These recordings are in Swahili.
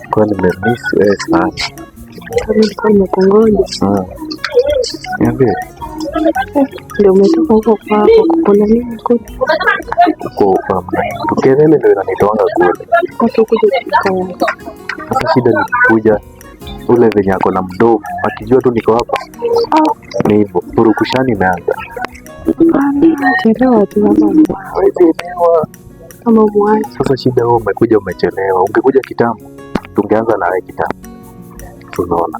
Kwa nimemiss wewe sana. Nilikuwa nimekungoja. Niambie. Ndio umetoka huko kwako kukula nini kule? Uko kelele ndio inanitoanga kule. Hata kuja kukaya. Sasa shida ni kuja ule venye ako na mdomo akijua tu niko hapa. Ni hivyo, purukushani imeanza. Chelewa tu mama. Hawezi elewa. Kama mwanzo. Sasa shida wewe umekuja umechelewa. Ungekuja kitambo, tungeanza na wewe kitambo. Unaona?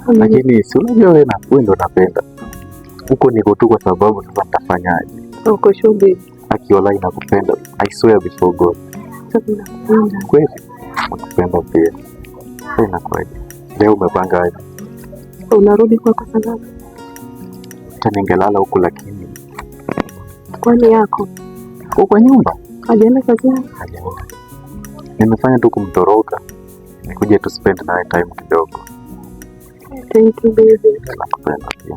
Lakini si unajua wewe ndo napenda. Huko niko tu kwa sababu sasa nitafanyaje? Uko shule. Akiola inakupenda. I swear before God. Sasa nakupenda. Kweli? Nakupenda pia. Sasa inakuwaje? Leo umepanga aje? Unarudi kwa sababu hata ningelala huku lakini kwani yako uko kwa nyumba? Hajaenda kazini? Hajaenda. Nimefanya tu kumtoroka. Nikuje tu spend naye time kidogo. Thank you baby. Nakupenda pia.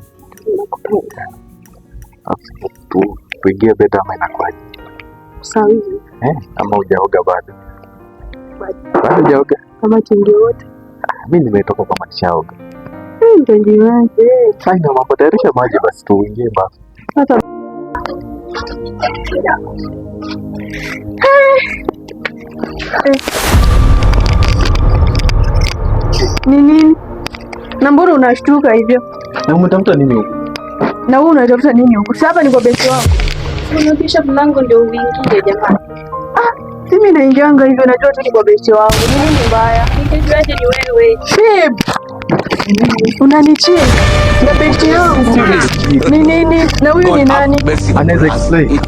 Nakupenda. Tuingie bed ama inakuwaje? Sawa hivi. Ama hujaoga bado? Bado hujaoga? Kama tingi wote. Mimi nimetoka kwa nishaoga. Ndio wake. Fine, mambo tayarisha maji basi tuingie basi. Hata nini? Na mbona unashtuka hivyo? Na umetafuta nini huko? Na wewe unatafuta nini huko? Si hapa ni kwa besi wangu. Unapisha mlango ndio uingie jamani. Mimi naingianga hivyo, najua tu ni kwa besi wangu. Nini mbaya? Ningejuaje ni wewe? Babe. Unanichia? Na besi yangu. Ni nini? Na huyu ni nani? Anaweza explain.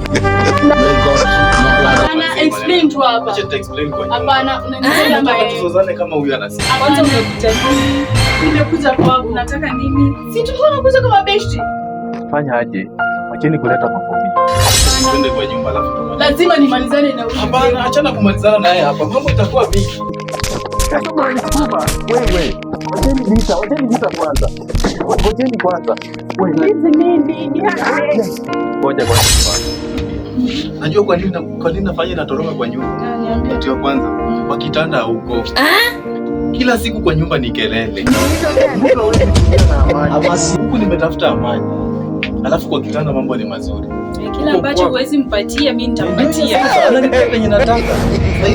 Explain tu hapa. Acha explain kwa nini. Hapana, unaniambia mbaya. Tusozane kama huyu anasema. Kwanza umekuja nini? Nimekuja kwa unataka nini? Si tulikuwa tunakuja kama besti. Fanya aje? Acheni kuleta mambo mingi. Twende kwa nyumba alafu tuone. Lazima nimalizane na huyu. Hapana, achana kumalizana naye hapa. Mambo itakuwa mingi. Wewe. Wacheni vita kwanza. Ngojeni kwanza. Hizi nini? Ni haki. Ngoja kwanza. Najua kwa nini nafanya natoroka kwa nyumba. Niambie. Kitu ya kwanza, kwa kitanda huko. Kila siku kwa nyumba ni kelele. Huku nimetafuta amani. Alafu kwa kitanda mambo ni mazuri. Kila ambacho huwezi mpatia mimi nitampatia. Ananipea penye nataka.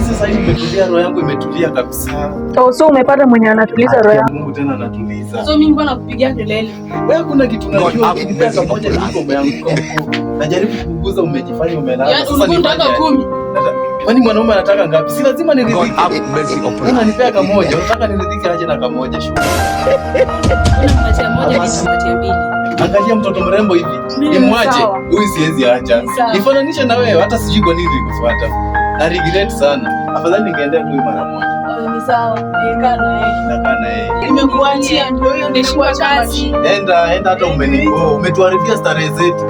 Sasa hivi nimetulia, roho yangu imetulia kabisa. So umepata mwenye anatuliza roho yangu. Mungu tena anatuliza. So mimi mbona kupigia kelele? Wewe kuna kitu unajua ukipea kamoja niko umeanguka huko. Najaribu kupunguza umejifanya umelala. Sasa ni nataka 10. Kwani mwanaume anataka ngapi? Si lazima niridhike. Unanipea kamoja, unataka niridhike aje na kamoja shukrani. Unampatia moja nitampatia mbili. Angalia mtoto mrembo hivi. Nimwache, huyu siwezi acha. Nifananishe na wewe, hata sijui kwa nini nikufuata. Na regret sana. Afadhali ningeendea tu mara moja. Ni sawa. Kaa na yeye. Nakaa na yeye. Nimekuachia ndio hiyo ndio kazi. Enda hata umetuharibia starehe zetu.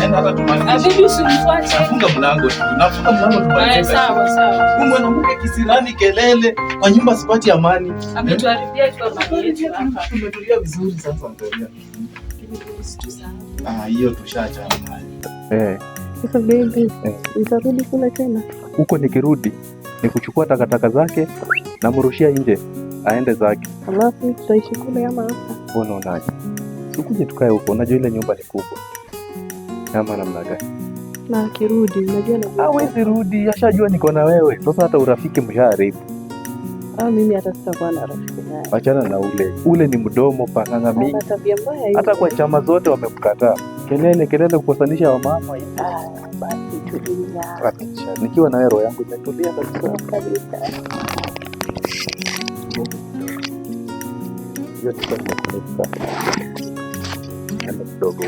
Enda hata tumalize. Bibi usinifuate. Nafunga mlango tu. Nafunga mlango tumalize. Sawa sawa. Huyu mwanamke kisirani kelele, kwa nyumba sipati amani. Ametuharibia tu amani yetu hapa. Tumetulia vizuri sasa angalia. Hiyo tushaachana nayo. Sasa baby, nitarudi kule tena. Huko nikirudi ni kuchukua takataka zake na mrushia nje aende zake. Alafu tutaishi kule ama hapa? Unaonaje? Sikuje tukae huko, unajua ile nyumba ni kubwa. Kama namna gani? Na akirudi unajua na hawezi rudi, ashajua niko na wewe. Sasa hata urafiki mshaharibu. Mimi hata sitakuwa na rafiki naye. Achana na ule ni mdomo panganga mingi. Ana tabia mbaya hiyo. Hata kwa chama zote wamemkataa. Kelele kukosanisha wamama hivi. Basi tulia. Nikiwa na wewe roho yangu imetulia kabisa. Yote kwa kidogo.